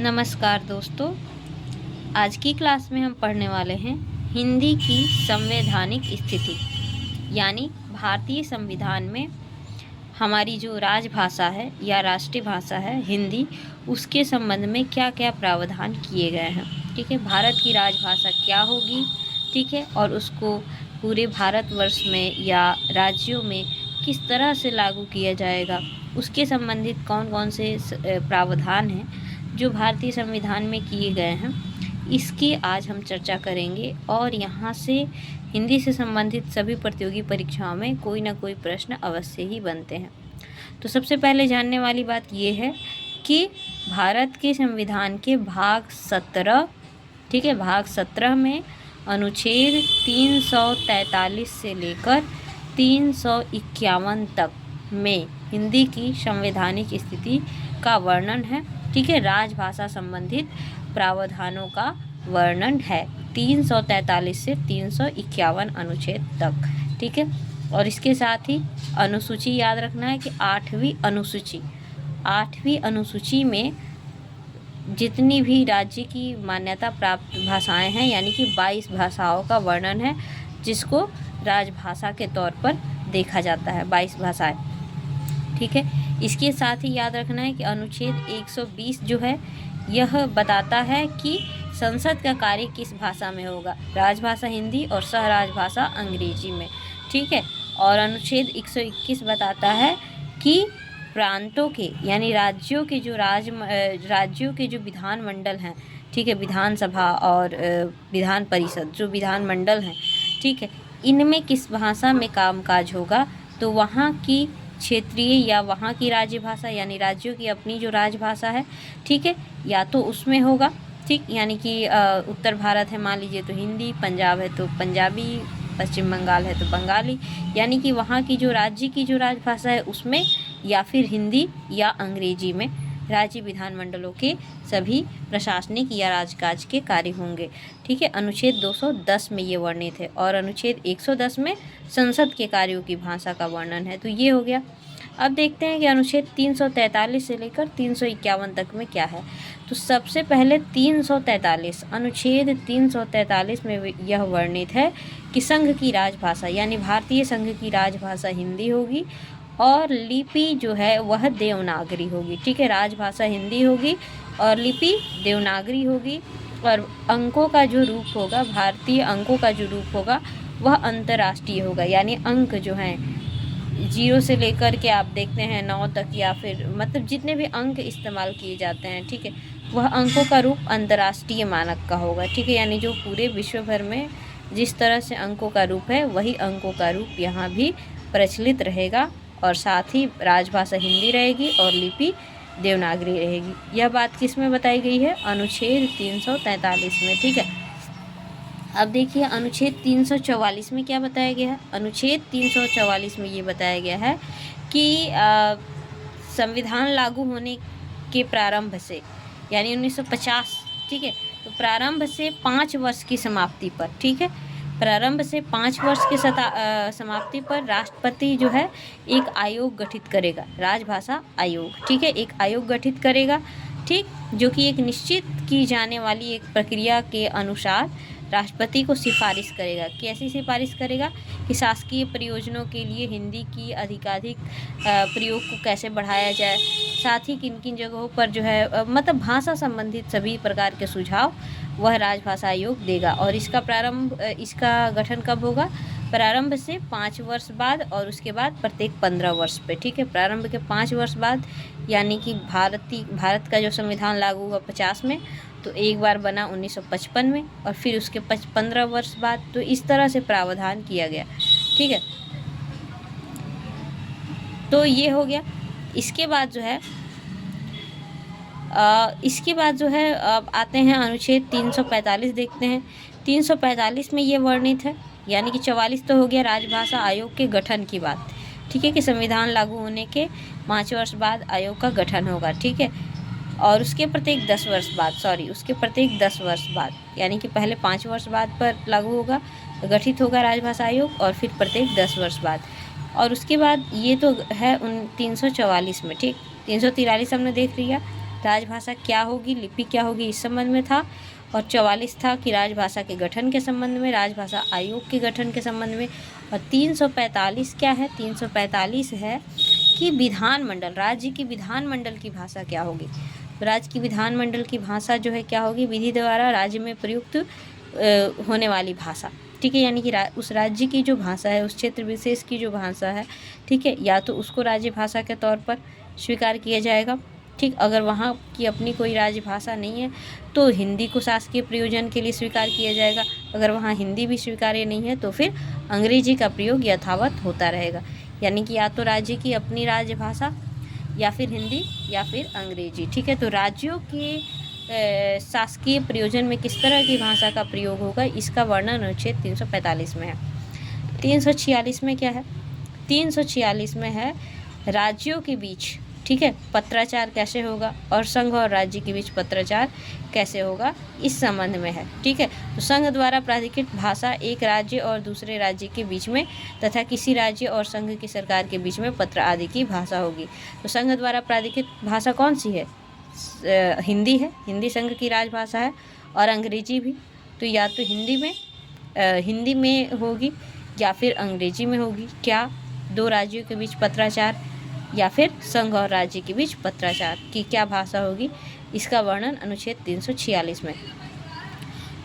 नमस्कार दोस्तों, आज की क्लास में हम पढ़ने वाले हैं हिंदी की संवैधानिक स्थिति। यानी भारतीय संविधान में हमारी जो राजभाषा है या राष्ट्रीय भाषा है हिंदी, उसके संबंध में क्या क्या प्रावधान किए गए हैं। ठीक है, भारत की राजभाषा क्या होगी, ठीक है, और उसको पूरे भारतवर्ष में या राज्यों में किस तरह से लागू किया जाएगा, उसके संबंधित कौन कौन से प्रावधान हैं जो भारतीय संविधान में किए गए हैं, इसकी आज हम चर्चा करेंगे। और यहाँ से हिंदी से संबंधित सभी प्रतियोगी परीक्षाओं में कोई ना कोई प्रश्न अवश्य ही बनते हैं। तो सबसे पहले जानने वाली बात ये है कि भारत के संविधान के भाग 17, ठीक है, भाग 17 में अनुच्छेद 343 से लेकर 351 तक में हिंदी की संवैधानिक स्थिति का वर्णन है। ठीक है, राजभाषा संबंधित प्रावधानों का वर्णन है 343 से 351 अनुच्छेद तक। ठीक है, और इसके साथ ही अनुसूची याद रखना है कि 8वीं अनुसूची में जितनी भी राज्य की मान्यता प्राप्त भाषाएं हैं, यानी कि 22 भाषाओं का वर्णन है, जिसको राजभाषा के तौर पर देखा जाता है, 22 भाषाएं। ठीक है, इसके साथ ही याद रखना है कि अनुच्छेद 120 जो है यह बताता है कि संसद का कार्य किस भाषा में होगा, राजभाषा हिंदी और सह राजभाषा अंग्रेजी में। ठीक है, और अनुच्छेद 121 बताता है कि प्रांतों के यानी राज्यों के जो विधानमंडल हैं, ठीक है, विधानसभा और विधान परिषद जो विधानमंडल हैं, ठीक है, इनमें किस भाषा में कामकाज होगा, तो वहाँ की क्षेत्रीय या वहाँ की राज्य भाषा यानी राज्यों की अपनी जो राजभाषा है, ठीक है, या तो उसमें होगा, ठीक, यानी कि उत्तर भारत है मान लीजिए तो हिंदी, पंजाब है तो पंजाबी, पश्चिम बंगाल है तो बंगाली, यानी कि वहाँ की जो राज्य की जो राजभाषा है उसमें, या फिर हिंदी या अंग्रेजी में राज्य विधानमंडलों के सभी प्रशासनिक या राजकाज के कार्य होंगे। ठीक है, अनुच्छेद 210 में ये वर्णित है और अनुच्छेद 110 में संसद के कार्यों की भाषा का वर्णन है। तो ये हो गया। अब देखते हैं कि अनुच्छेद 343 से लेकर 351 तक में क्या है। तो सबसे पहले 343 अनुच्छेद 343 में यह वर्णित है कि संघ की राजभाषा यानी भारतीय संघ की राजभाषा हिंदी होगी और लिपि जो है वह देवनागरी होगी। ठीक है, राजभाषा हिंदी होगी और लिपि देवनागरी होगी। और अंकों का जो रूप होगा, भारतीय अंकों का जो रूप होगा वह अंतर्राष्ट्रीय होगा, यानी अंक जो हैं 0 से लेकर के आप देखते हैं 9 तक, या फिर मतलब जितने भी अंक इस्तेमाल किए जाते हैं, ठीक है, वह अंकों का रूप अंतर्राष्ट्रीय मानक का होगा। ठीक है, यानी जो पूरे विश्व भर में जिस तरह से अंकों का रूप है वही अंकों का रूप यहाँ भी प्रचलित रहेगा, और साथ ही राजभाषा हिंदी रहेगी और लिपि देवनागरी रहेगी। यह बात किस में बताई गई है, अनुच्छेद 343 में। ठीक है, अब देखिए अनुच्छेद 344 में क्या बताया गया है। अनुच्छेद 344 में ये बताया गया है कि संविधान लागू होने के प्रारंभ से यानी 1950, ठीक है, तो प्रारंभ से 5 वर्ष की समाप्ति पर, ठीक है, प्रारंभ से 5 वर्ष की समाप्ति पर राष्ट्रपति जो है एक आयोग गठित करेगा, राजभाषा आयोग। ठीक है, एक आयोग गठित करेगा, ठीक, जो कि एक निश्चित की जाने वाली एक प्रक्रिया के अनुसार राष्ट्रपति को सिफारिश करेगा। कैसी सिफारिश करेगा कि शासकीय प्रयोजनों के लिए हिंदी की अधिकाधिक प्रयोग को कैसे बढ़ाया जाए, साथ ही किन किन जगहों पर जो है मतलब भाषा संबंधित सभी प्रकार के सुझाव वह राजभाषा आयोग देगा। और इसका गठन कब होगा, प्रारंभ से 5 वर्ष बाद और उसके बाद प्रत्येक 15 वर्ष पे। ठीक है, प्रारंभ के 5 वर्ष बाद यानी कि भारत का जो संविधान लागू हुआ 50 में, तो एक बार बना 1955 में, और फिर उसके 15 वर्ष बाद। तो इस तरह से प्रावधान किया गया। ठीक है, तो ये हो गया। इसके बाद जो है अब आते हैं अनुच्छेद 345 देखते हैं। 345 में ये वर्णित है, यानी कि 44 तो हो गया राजभाषा आयोग के गठन की बात, ठीक है, कि संविधान लागू होने के 5 वर्ष बाद आयोग का गठन होगा। ठीक है, और उसके प्रत्येक 10 वर्ष बाद यानी कि पहले 5 वर्ष बाद पर लागू होगा, गठित होगा राजभाषा आयोग, और फिर प्रत्येक 10 वर्ष बाद। और उसके बाद ये तो है 344 में। ठीक, 343 हमने देख लिया, राजभाषा क्या होगी, लिपि क्या होगी, इस संबंध में था। और 44 था कि राजभाषा के गठन के संबंध में, राजभाषा आयोग के गठन के संबंध में। और 345 क्या है, 345 है कि विधानमंडल, राज्य की विधानमंडल की भाषा क्या होगी। राज्य की विधानमंडल की भाषा जो है क्या होगी, विधि द्वारा राज्य में प्रयुक्त होने वाली भाषा, ठीक है। यानी कि उस राज्य की जो भाषा है, उस क्षेत्र विशेष की जो भाषा है, ठीक है, या तो उसको राज्य भाषा के तौर पर स्वीकार किया जाएगा, ठीक। अगर वहाँ की अपनी कोई राजभाषा नहीं है तो हिंदी को शासकीय प्रयोजन के लिए स्वीकार किया जाएगा। अगर वहाँ हिंदी भी स्वीकार्य नहीं है तो फिर अंग्रेजी का प्रयोग यथावत होता रहेगा। यानी कि या तो राज्य की अपनी राजभाषा, या फिर हिंदी, या फिर अंग्रेजी, ठीक है। तो राज्यों के शासकीय प्रयोजन में किस तरह की भाषा का प्रयोग होगा, इसका वर्णन अनुच्छेद 345 में है। 346 में क्या है, 346 में है राज्यों के बीच, ठीक है, पत्राचार कैसे होगा, और संघ और राज्य के बीच पत्राचार कैसे होगा, इस संबंध में है, ठीक है। तो संघ द्वारा प्राधिकृत भाषा एक राज्य और दूसरे राज्य के बीच में तथा किसी राज्य और संघ की सरकार के बीच में पत्र आदि की भाषा होगी। तो संघ द्वारा प्राधिकृत भाषा कौन सी है, हिंदी है, हिंदी संघ की राजभाषा है, और अंग्रेजी भी। तो या तो हिंदी में होगी या फिर अंग्रेजी में होगी। क्या, दो राज्यों के बीच पत्राचार या फिर संघ और राज्य के बीच पत्राचार की क्या भाषा होगी, इसका वर्णन अनुच्छेद 346 में।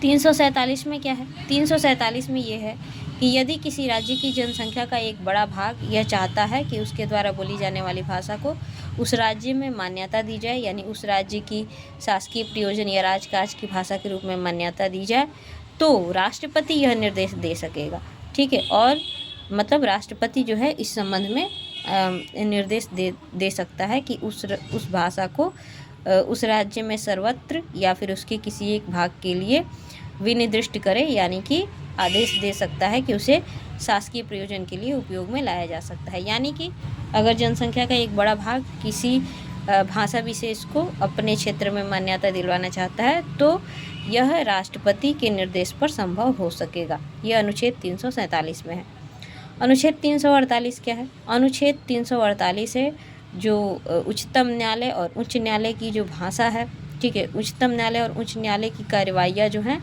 347 में क्या है, 347 में ये है कि यदि किसी राज्य की जनसंख्या का एक बड़ा भाग यह चाहता है कि उसके द्वारा बोली जाने वाली भाषा को उस राज्य में मान्यता दी जाए, यानी उस राज्य की शासकीय प्रयोजन या राजकाज की भाषा के रूप में मान्यता दी जाए, तो राष्ट्रपति यह निर्देश दे सकेगा, ठीक है। और मतलब राष्ट्रपति जो है इस संबंध में निर्देश दे सकता है कि उस भाषा को उस राज्य में सर्वत्र या फिर उसके किसी एक भाग के लिए विनिर्दिष्ट करे, यानी कि आदेश दे सकता है कि उसे शासकीय प्रयोजन के लिए उपयोग में लाया जा सकता है। यानी कि अगर जनसंख्या का एक बड़ा भाग किसी भाषा विशेष को अपने क्षेत्र में मान्यता दिलवाना चाहता है तो यह राष्ट्रपति के निर्देश पर संभव हो सकेगा। यह अनुच्छेद 347 में है। अनुच्छेद 348 क्या है, अनुच्छेद 348 है जो उच्चतम न्यायालय और उच्च न्यायालय की जो भाषा है, ठीक है, उच्चतम न्यायालय और उच्च न्यायालय की कार्यवाहियाँ जो हैं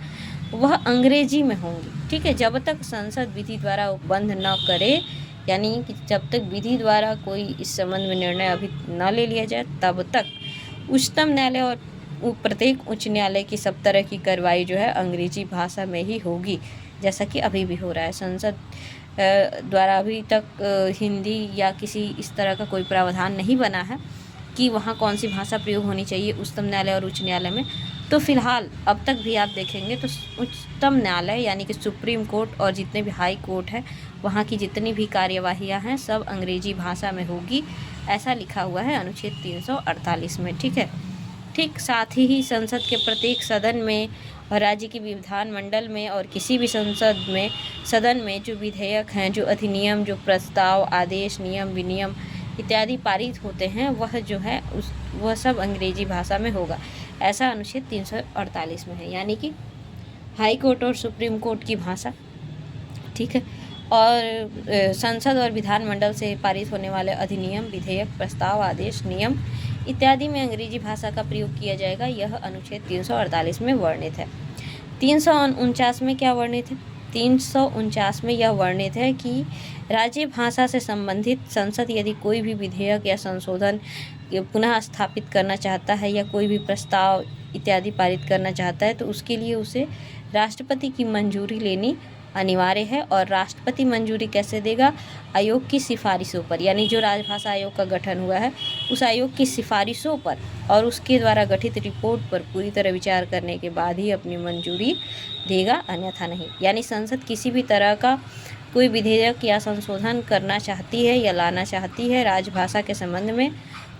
वह अंग्रेजी में होंगी, ठीक है। जब तक संसद विधि द्वारा उपबंध न करे, यानी कि जब तक विधि द्वारा कोई इस संबंध में निर्णय अभी न ले लिया जाए, तब तक उच्चतम न्यायालय और प्रत्येक उच्च न्यायालय की सब तरह की कार्रवाई जो है अंग्रेजी भाषा में ही होगी, जैसा कि अभी भी हो रहा है। संसद द्वारा अभी तक हिंदी या किसी इस तरह का कोई प्रावधान नहीं बना है कि वहाँ कौन सी भाषा प्रयोग होनी चाहिए उच्चतम न्यायालय और उच्च न्यायालय में। तो फिलहाल अब तक भी आप देखेंगे तो उच्चतम न्यायालय यानी कि सुप्रीम कोर्ट और जितने भी हाई कोर्ट है वहाँ की जितनी भी कार्यवाहियाँ हैं सब अंग्रेजी भाषा में होगी, ऐसा लिखा हुआ है अनुच्छेद 348 में, ठीक है। ठीक साथ ही संसद के प्रत्येक सदन में और राज्य की विधानमंडल में और किसी भी सदन में जो विधेयक हैं, जो अधिनियम, जो प्रस्ताव, आदेश, नियम, विनियम इत्यादि पारित होते हैं वह जो है वह सब अंग्रेजी भाषा में होगा, ऐसा अनुच्छेद 348 में है। यानी कि हाई कोर्ट और सुप्रीम कोर्ट की भाषा, ठीक है, और संसद और विधानमंडल से पारित होने वाले अधिनियम, विधेयक, प्रस्ताव, आदेश, नियम इत्यादि में अंग्रेजी भाषा का प्रयोग किया जाएगा। यह अनुच्छेद 348 में वर्णित है। 349 में क्या वर्णित है, 349 में यह वर्णित है कि राज्य भाषा से संबंधित संसद यदि कोई भी विधेयक या संशोधन पुनः स्थापित करना चाहता है या कोई भी प्रस्ताव इत्यादि पारित करना चाहता है तो उसके लिए उसे राष्ट्रपति की मंजूरी लेनी अनिवार्य है। और राष्ट्रपति मंजूरी कैसे देगा, आयोग की सिफारिशों पर, यानी जो राजभाषा आयोग का गठन हुआ है उस आयोग की सिफारिशों पर और उसके द्वारा गठित रिपोर्ट पर पूरी तरह विचार करने के बाद ही अपनी मंजूरी देगा, अन्यथा नहीं। यानी संसद किसी भी तरह का कोई विधेयक या संशोधन करना चाहती है या लाना चाहती है राजभाषा के संबंध में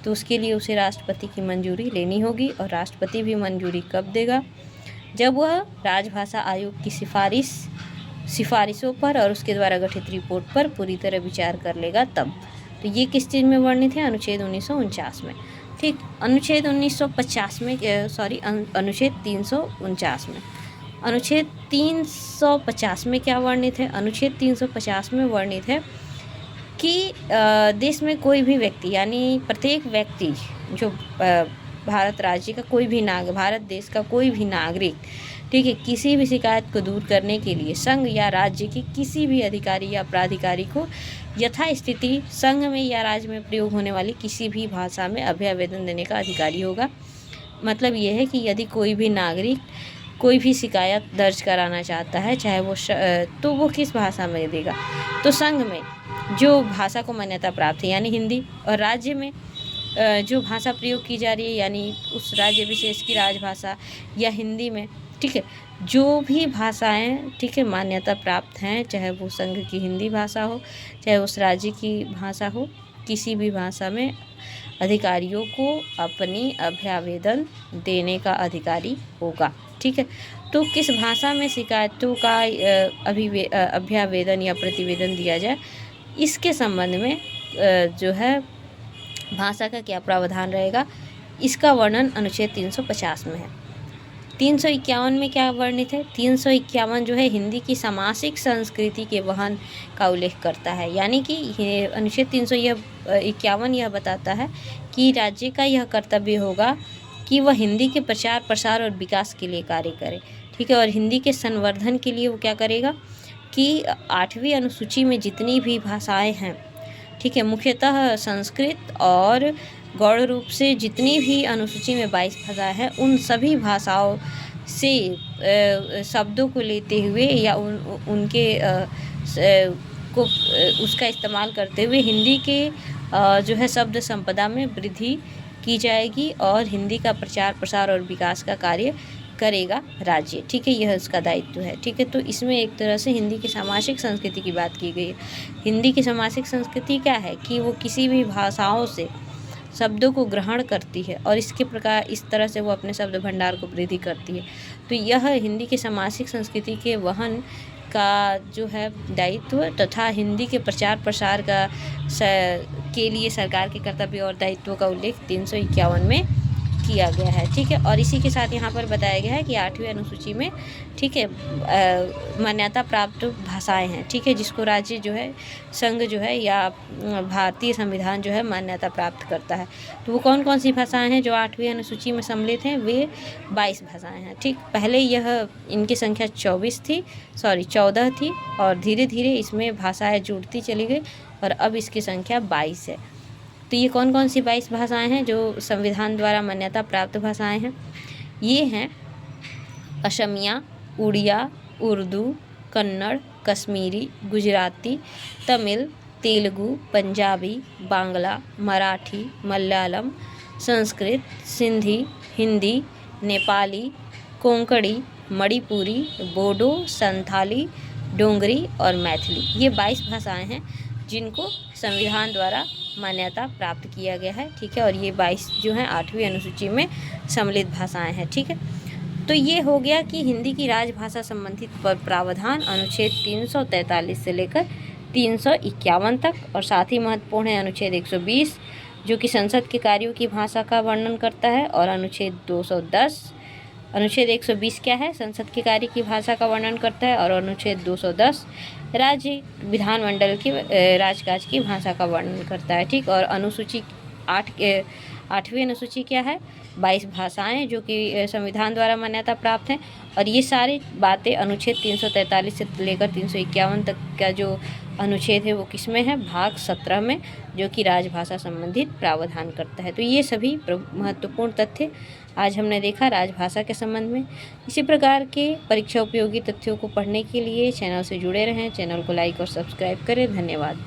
तो उसके लिए उसे राष्ट्रपति की मंजूरी लेनी होगी। और राष्ट्रपति भी मंजूरी कब देगा, जब वह राजभाषा आयोग की सिफारिशों पर और उसके द्वारा गठित रिपोर्ट पर पूरी तरह विचार कर लेगा तब। तो ये किस चीज़ में वर्णित है, अनुच्छेद 1949 में, ठीक। अनुच्छेद 1950 में अनुच्छेद 349 में, अनुच्छेद 350 में क्या वर्णित है, अनुच्छेद 350 में वर्णित है कि देश में कोई भी व्यक्ति यानी प्रत्येक व्यक्ति जो भारत राज्य का कोई भी भारत देश का कोई भी नागरिक, ठीक है, किसी भी शिकायत को दूर करने के लिए संघ या राज्य के किसी भी अधिकारी या प्राधिकारी को यथास्थिति संघ में या राज्य में प्रयोग होने वाली किसी भी भाषा में अभ्यावेदन देने का अधिकारी होगा। मतलब ये है कि यदि कोई भी नागरिक कोई भी शिकायत दर्ज कराना चाहता है, चाहे वो तो वो किस भाषा में देगा, तो संघ में जो भाषा को मान्यता प्राप्त है यानी हिंदी, और राज्य में जो भाषा प्रयोग की जा रही है यानी उस राज्य विशेष की राजभाषा या हिंदी में, ठीक है, जो भी भाषाएं, ठीक है, मान्यता प्राप्त हैं, चाहे वो संघ की हिंदी भाषा हो, चाहे उस राज्य की भाषा हो, किसी भी भाषा में अधिकारियों को अपनी अभ्यावेदन देने का अधिकारी होगा। ठीक है, तो किस भाषा में शिकायतों का अभ्यावेदन या प्रतिवेदन दिया जाए, इसके संबंध में जो है भाषा का क्या प्रावधान रहेगा, इसका वर्णन अनुच्छेद 350 में है। 351 में क्या वर्णित है? 351 जो है हिंदी की सामासिक संस्कृति के वहन का उल्लेख करता है, यानी कि अनुच्छेद 351 यह बताता है कि राज्य का यह कर्तव्य होगा कि वह हिंदी के प्रचार प्रसार और विकास के लिए कार्य करे। ठीक है, और हिंदी के संवर्धन के लिए वो क्या करेगा कि 8वीं अनुसूची में जितनी भी भाषाएं हैं, ठीक है, मुख्यतः संस्कृत और गौड़ रूप से जितनी भी अनुसूची में 22 भाषाएं हैं, उन सभी भाषाओं से शब्दों को लेते हुए या उनके को उसका इस्तेमाल करते हुए हिंदी के जो है शब्द संपदा में वृद्धि की जाएगी और हिंदी का प्रचार प्रसार और विकास का कार्य करेगा राज्य। ठीक है, यह उसका दायित्व है। ठीक है, तो इसमें एक तरह से हिंदी की सामासिक संस्कृति की बात की गई है। हिंदी की सामासिक संस्कृति क्या है कि वो किसी भी भाषाओं से शब्दों को ग्रहण करती है और इसके प्रकार इस तरह से वो अपने शब्द भंडार को वृद्धि करती है। तो यह हिंदी की सामासिक संस्कृति के वहन का जो है दायित्व तथा हिंदी के प्रचार प्रसार का के लिए सरकार के कर्तव्य और दायित्वों का उल्लेख 351 में किया गया है। ठीक है, और इसी के साथ यहाँ पर बताया गया है कि 8वीं अनुसूची में, ठीक है, मान्यता प्राप्त भाषाएं हैं, ठीक है, जिसको राज्य जो है संघ जो है या भारतीय संविधान जो है मान्यता प्राप्त करता है। तो वो कौन कौन सी भाषाएं हैं जो 8वीं अनुसूची में सम्मिलित हैं? वे 22 भाषाएं हैं। ठीक, पहले यह इनकी संख्या 14 थी और धीरे धीरे इसमें भाषाएं जुड़ती चली गई और अब इसकी संख्या 22 है। तो ये कौन कौन सी 22 भाषाएं हैं जो संविधान द्वारा मान्यता प्राप्त भाषाएं हैं? ये हैं असमिया, उड़िया, उर्दू, कन्नड़, कश्मीरी, गुजराती, तमिल, तेलुगु, पंजाबी, बांग्ला, मराठी, मलयालम, संस्कृत, सिंधी, हिंदी, नेपाली, कोंकणी, मणिपुरी, बोडो, संथाली, डोंगरी और मैथिली। ये 22 भाषाएं हैं जिनको संविधान द्वारा मान्यता प्राप्त किया गया है। ठीक है, और ये 22 जो हैं 8वीं अनुसूची में सम्मिलित भाषाएं हैं। ठीक है, तो ये हो गया कि हिंदी की राजभाषा संबंधित प्रावधान अनुच्छेद 343 से लेकर 351 तक, और साथ ही महत्वपूर्ण है अनुच्छेद 120 जो कि संसद के कार्यों की भाषा का वर्णन करता है, और अनुच्छेद 210। अनुच्छेद 120 क्या है? संसद के कार्य की भाषा का वर्णन करता है, और अनुच्छेद 210 राज्य विधानमंडल की राजकाज की भाषा का वर्णन करता है। ठीक, और अनुसूची 8वीं अनुसूची क्या है? 22 भाषाएं जो कि संविधान द्वारा मान्यता प्राप्त हैं, और ये सारी बातें अनुच्छेद 343 से लेकर 351 तक का जो अनुच्छेद है वो किसमें है? भाग 17 में, जो कि राजभाषा संबंधित प्रावधान करता है। तो ये सभी महत्वपूर्ण तथ्य आज हमने देखा राजभाषा के संबंध में। इसी प्रकार के परीक्षा उपयोगी तथ्यों को पढ़ने के लिए चैनल से जुड़े रहें। चैनल को लाइक और सब्सक्राइब करें। धन्यवाद।